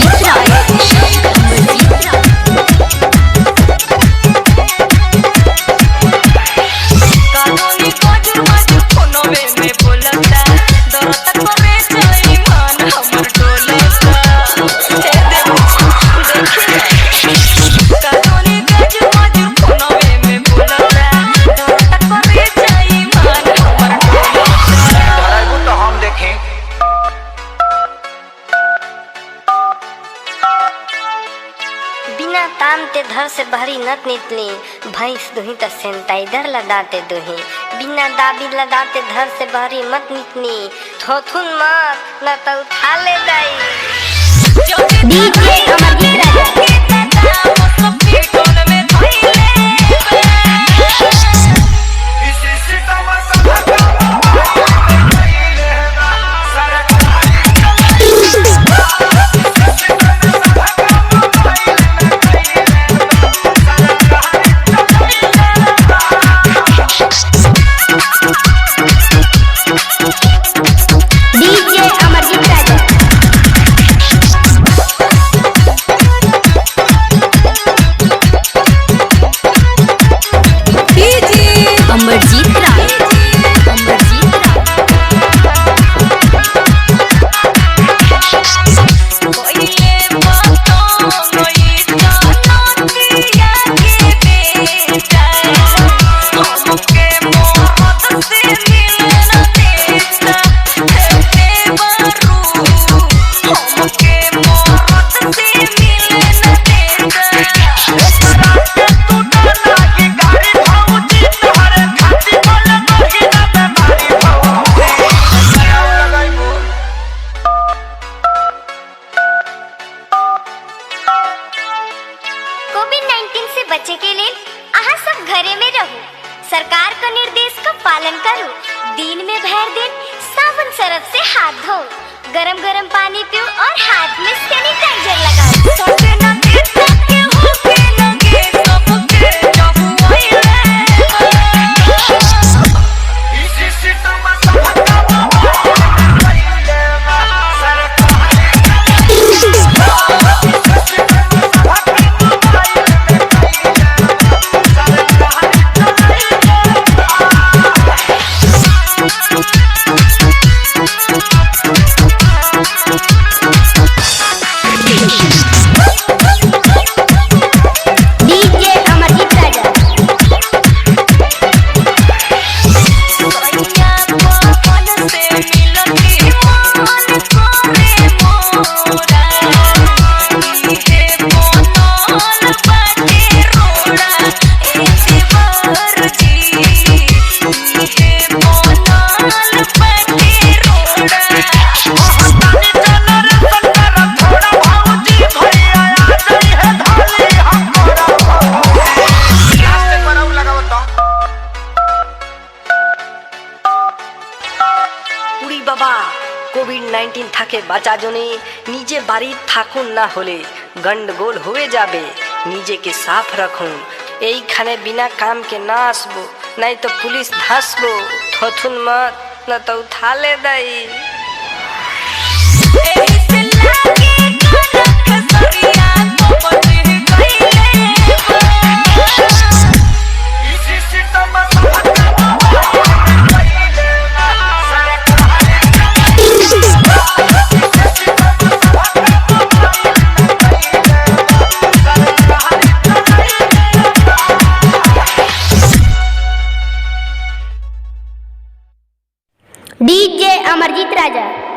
अमरजीत राय। बिना ताम ते धर से बहरी नत नितली भैंस दुही त सैनिटाइजर लगाते दुही बिना दाबी लगाते धर से बहरी मत नितनी थोथुन मत न तो उठा ले दाई। डीजे अमरजीत राय। अमरजीत राय। कोविड-19 से बचे के लिए आहा सब घरे में रहू सरकार का निर्देश का पालन करो दिन में भर दिन साबुन सरफ से हाथ धो गरम गरम पानी पियो और हाथ में सैनिटाइजर लगाओ। बाबा कोविड-19 থাকে বাঁচা জনে নিজে বাড়ি থাকুন না হলে গন্ডগোল হয়ে যাবে নিজেকে সাফ রাখুন এইখানে বিনা কাম के ना আসবো नहीं तो पुलिस धासबो थोथुन मत न तो उठा ले दाई। डीजे अमरजीत राजा।